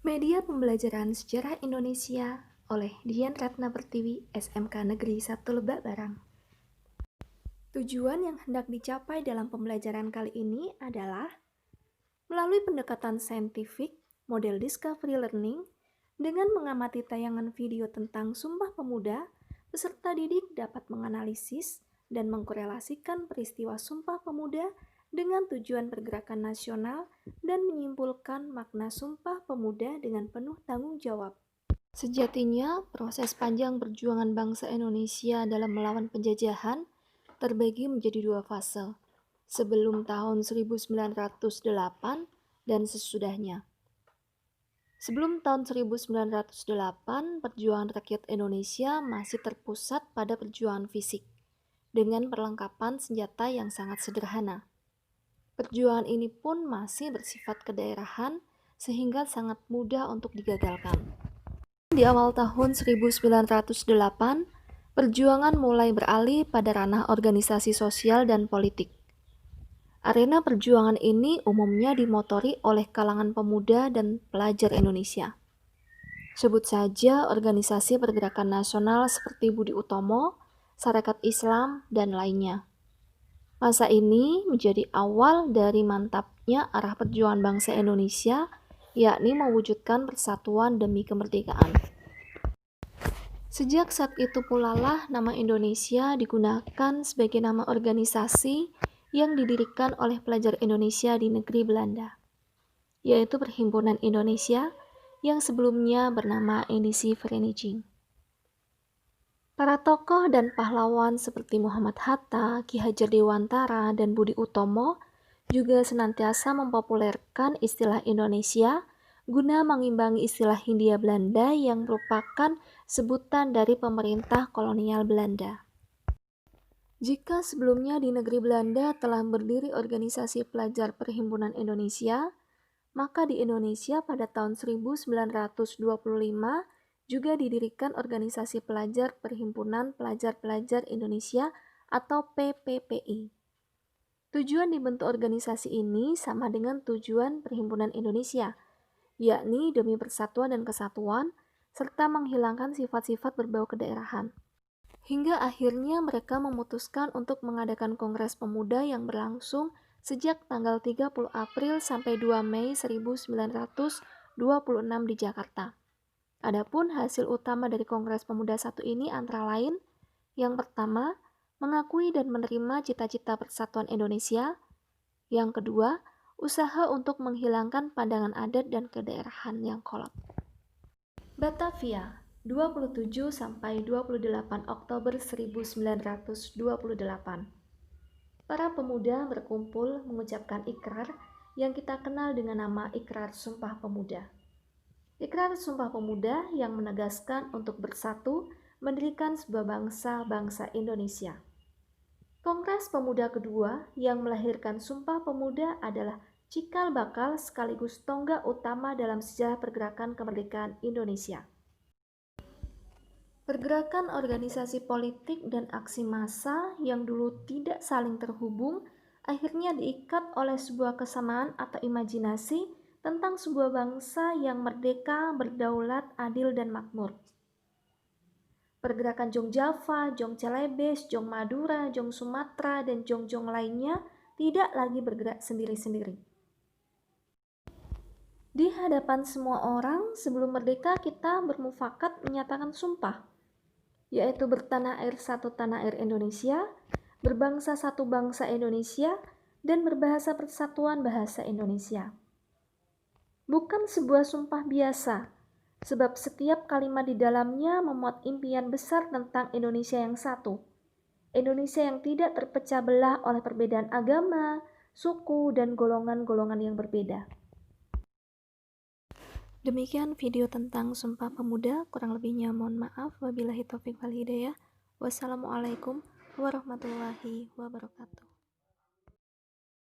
Media Pembelajaran Sejarah Indonesia oleh Dian Ratna Pertiwi, SMK Negeri 1 Lebak Barang. Tujuan yang hendak dicapai dalam pembelajaran kali ini adalah melalui pendekatan saintifik, model discovery learning, dengan mengamati tayangan video tentang Sumpah Pemuda, peserta didik dapat menganalisis dan mengkorelasikan peristiwa Sumpah Pemuda dengan tujuan pergerakan nasional dan menyimpulkan makna Sumpah Pemuda dengan penuh tanggung jawab. Sejatinya, proses panjang perjuangan bangsa Indonesia dalam melawan penjajahan terbagi menjadi dua fase, sebelum tahun 1908 dan sesudahnya. Sebelum tahun 1908, perjuangan rakyat Indonesia masih terpusat pada perjuangan fisik, dengan perlengkapan senjata yang sangat sederhana. Perjuangan ini pun masih bersifat kedaerahan, sehingga sangat mudah untuk digagalkan. Di awal tahun 1908, perjuangan mulai beralih pada ranah organisasi sosial dan politik. Arena perjuangan ini umumnya dimotori oleh kalangan pemuda dan pelajar Indonesia. Sebut saja organisasi pergerakan nasional seperti Budi Utomo, Sarekat Islam, dan lainnya. Masa ini menjadi awal dari mantapnya arah perjuangan bangsa Indonesia, yakni mewujudkan persatuan demi kemerdekaan. Sejak saat itu pula lah nama Indonesia digunakan sebagai nama organisasi yang didirikan oleh pelajar Indonesia di negeri Belanda, yaitu Perhimpunan Indonesia yang sebelumnya bernama Edisi Vereniging. Para tokoh dan pahlawan seperti Muhammad Hatta, Ki Hajar Dewantara, dan Budi Utomo juga senantiasa mempopulerkan istilah Indonesia guna mengimbangi istilah Hindia Belanda yang merupakan sebutan dari pemerintah kolonial Belanda. Jika sebelumnya di negeri Belanda telah berdiri organisasi pelajar Perhimpunan Indonesia, maka di Indonesia pada tahun 1925 juga didirikan organisasi pelajar Perhimpunan Pelajar-Pelajar Indonesia atau PPPI. Tujuan dibentuk organisasi ini sama dengan tujuan Perhimpunan Indonesia, yakni demi persatuan dan kesatuan, serta menghilangkan sifat-sifat berbau kedaerahan. Hingga akhirnya mereka memutuskan untuk mengadakan Kongres Pemuda yang berlangsung sejak tanggal 30 April sampai 2 Mei 1926 di Jakarta. Adapun hasil utama dari Kongres Pemuda 1 ini antara lain, yang pertama, mengakui dan menerima cita-cita persatuan Indonesia. Yang kedua, usaha untuk menghilangkan pandangan adat dan kedaerahan yang kolot. Batavia, 27 sampai 28 Oktober 1928. Para pemuda berkumpul mengucapkan ikrar yang kita kenal dengan nama Ikrar Sumpah Pemuda. Ikrar Sumpah Pemuda yang menegaskan untuk bersatu mendirikan sebuah bangsa Indonesia. Kongres Pemuda kedua yang melahirkan Sumpah Pemuda adalah cikal bakal sekaligus tonggak utama dalam sejarah pergerakan kemerdekaan Indonesia. Pergerakan organisasi politik dan aksi massa yang dulu tidak saling terhubung akhirnya diikat oleh sebuah kesamaan atau imajinasi tentang sebuah bangsa yang merdeka, berdaulat, adil, dan makmur. Pergerakan Jong Java, Jong Celebes, Jong Madura, Jong Sumatera, dan Jong-Jong lainnya tidak lagi bergerak sendiri-sendiri. Di hadapan semua orang, sebelum merdeka kita bermufakat menyatakan sumpah, yaitu bertanah air satu tanah air Indonesia, berbangsa satu bangsa Indonesia, dan berbahasa persatuan bahasa Indonesia. Bukan sebuah sumpah biasa, sebab setiap kalimat di dalamnya memuat impian besar tentang Indonesia yang satu. Indonesia yang tidak terpecah belah oleh perbedaan agama, suku, dan golongan-golongan yang berbeda. Demikian video tentang Sumpah Pemuda, kurang lebihnya mohon maaf. Wabillahi taufiq wal hidayah. Wassalamualaikum warahmatullahi wabarakatuh.